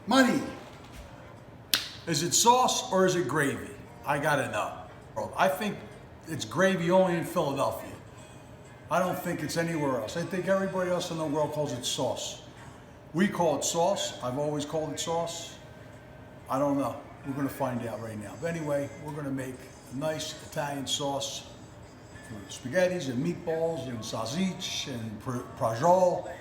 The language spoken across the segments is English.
Money. Is it sauce or is it gravy? I gotta know. I think it's gravy only in Philadelphia. I don't think it's anywhere else. I think everybody else in the world calls it sauce. We call it sauce. I've always called it sauce. I don't know. We're gonna find out right now. But anyway, we're gonna make a nice Italian sauce for spaghettis and meatballs and sausage and prażol.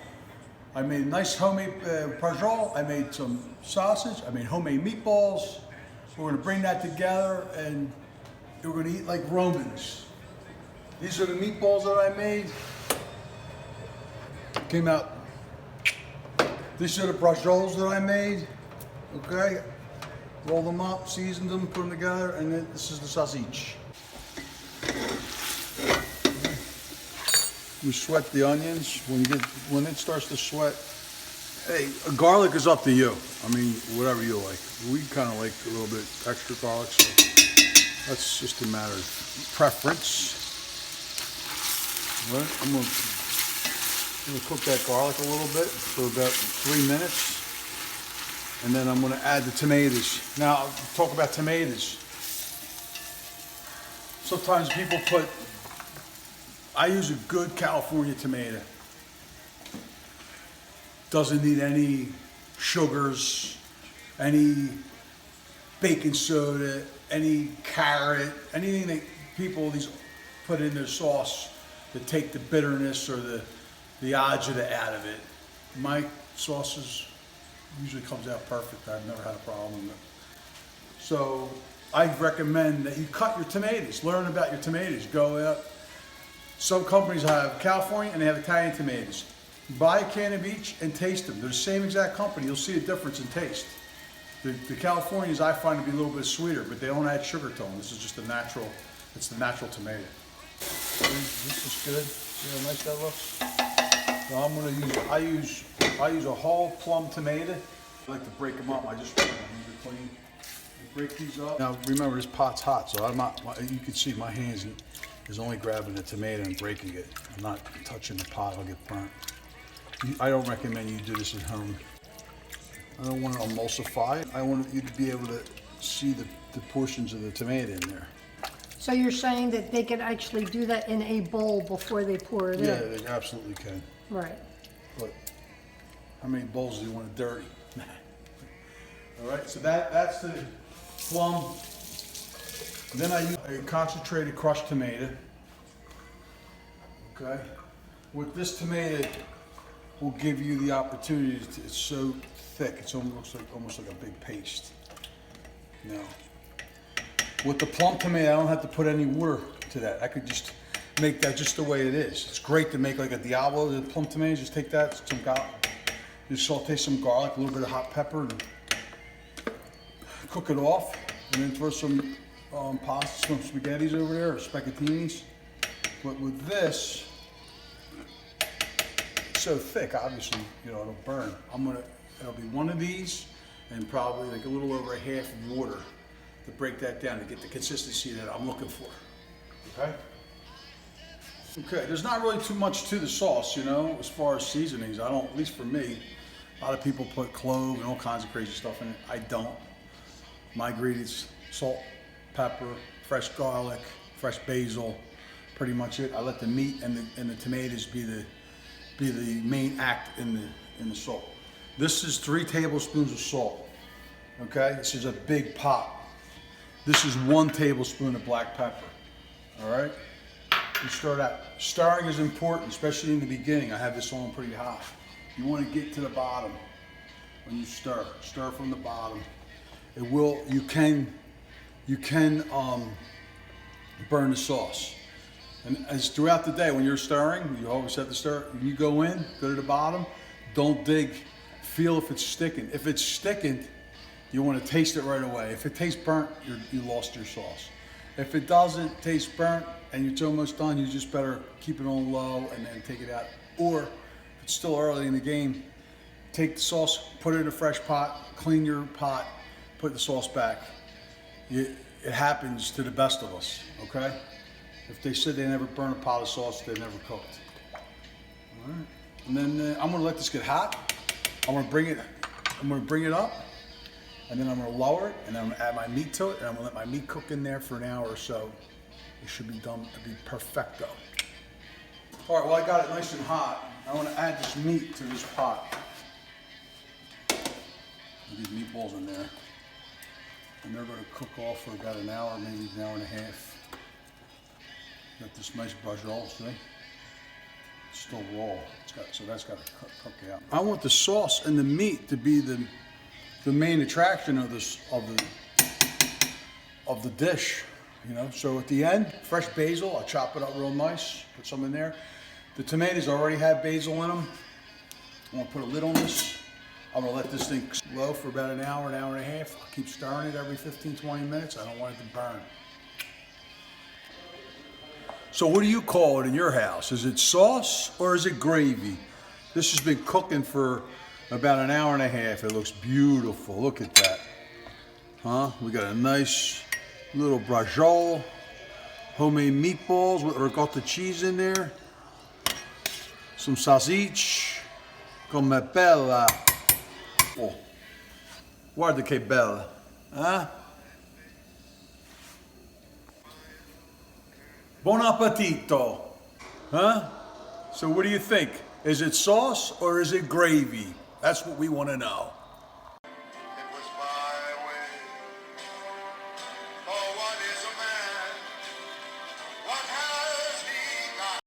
I made a nice homemade prażol. I made some sausage. I made homemade meatballs. We're gonna bring that together and we're gonna eat like Romans. These are the meatballs that I made. Came out. These are the prażols that I made. Okay. Roll them up, seasoned them, put them together, and then this is the sausage. We sweat the onions. When it starts to sweat, hey, garlic is up to you. I mean, whatever you like. We kind of like a little bit extra garlic, so that's just a matter of preference. Right, I'm gonna cook that garlic a little bit for about 3 minutes. And then I'm going to add the tomatoes. Now, talk about tomatoes. Sometimes people I use a good California tomato. Doesn't need any sugars, any baking soda, any carrot, anything that people put in their sauce to take the bitterness or the agita out of it. My sauces usually comes out perfect. I've never had a problem with it. So I recommend that you cut your tomatoes. Learn about your tomatoes. Go out. Some companies have California and they have Italian tomatoes. Buy a can of each and taste them. They're the same exact company. You'll see a difference in taste. The Californias I find to be a little bit sweeter, but they don't add sugar to them. This is just it's the natural tomato. This is good. See how nice that looks? So I'm gonna I use a whole plum tomato. I like to break them up. I just want them clean. I break these up. Now remember, this pot's hot, so you can see my hands is only grabbing the tomato and breaking it. I'm not touching the pot. I'll get burnt. I don't recommend you do this at home. I don't want to emulsify it. I want you to be able to see the portions of the tomato in there. So you're saying that they can actually do that in a bowl before they pour it in? Yeah, they absolutely can. Right. But how many bowls do you want it dirty? All right, so that's the plum. Then I use a concentrated crushed tomato. Okay, with this tomato will give you the opportunity it's so thick, it's almost like a big paste. Now, with the plum tomato, I don't have to put any water to that. I could just make that just the way it is. It's great to make like a Diablo, the plum tomato. Just take that, some garlic, just saute some garlic, a little bit of hot pepper, and cook it off, and then throw some pasta, some spaghettis over there, or spaghettinis. But with this, it's so thick, obviously, it'll burn. It'll be one of these, and probably like a little over a half of water to break that down to get the consistency that I'm looking for. Okay? Okay, there's not really too much to the sauce, as far as seasonings. I don't, at least for me. A lot of people put clove and all kinds of crazy stuff in it. I don't. My ingredients: salt, pepper, fresh garlic, fresh basil, pretty much it. I let the meat and the tomatoes be the main act in the salt. This is 3 tablespoons of salt. Okay, this is a big pot. This is 1 tablespoon of black pepper. All right. You start out. Stirring is important, especially in the beginning. I have this on pretty hot. You want to get to the bottom when you stir. Stir from the bottom. You can burn the sauce. And as throughout the day when you're stirring, you always have to stir. When you go to the bottom, don't dig. Feel if it's sticking. If it's sticking, you want to taste it right away. If it tastes burnt, you lost your sauce. If it doesn't taste burnt and it's almost done, you just better keep it on low and then take it out. Or if it's still early in the game, take the sauce, put it in a fresh pot, clean your pot, put the sauce back. It happens to the best of us, okay? If they said they never burn a pot of sauce, they never cooked. All right. And then I'm gonna let this get hot. I'm gonna bring it up. and then I'm gonna lower it, and then I'm gonna add my meat to it, and I'm gonna let my meat cook in there for an hour or so. It should be done, it'll be perfecto. All right, well, I got it nice and hot. I wanna add this meat to this pot. Put these meatballs in there. And they're gonna cook off for about an hour, maybe an hour and a half. Got this nice brajol, see? It's still raw. So that's got to cook out. I want the sauce and the meat to be the main attraction of the dish, you know. So at the end, fresh basil. I'll chop it up real nice. Put some in there. The tomatoes already have basil in them. I'm gonna put a lid on this. I'm gonna let this thing slow for about an hour and a half. I'll keep stirring it every 15, 20 minutes. I don't want it to burn. So what do you call it in your house? Is it sauce or is it gravy? This has been cooking for about an hour and a half. It looks beautiful. Look at that. Huh? We got a nice little brajol, homemade meatballs with ricotta cheese in there. Some sausage. Come bella. Oh. Guarda che bella. Huh? Buon appetito. Huh? So what do you think? Is it sauce or is it gravy? That's what we want to know.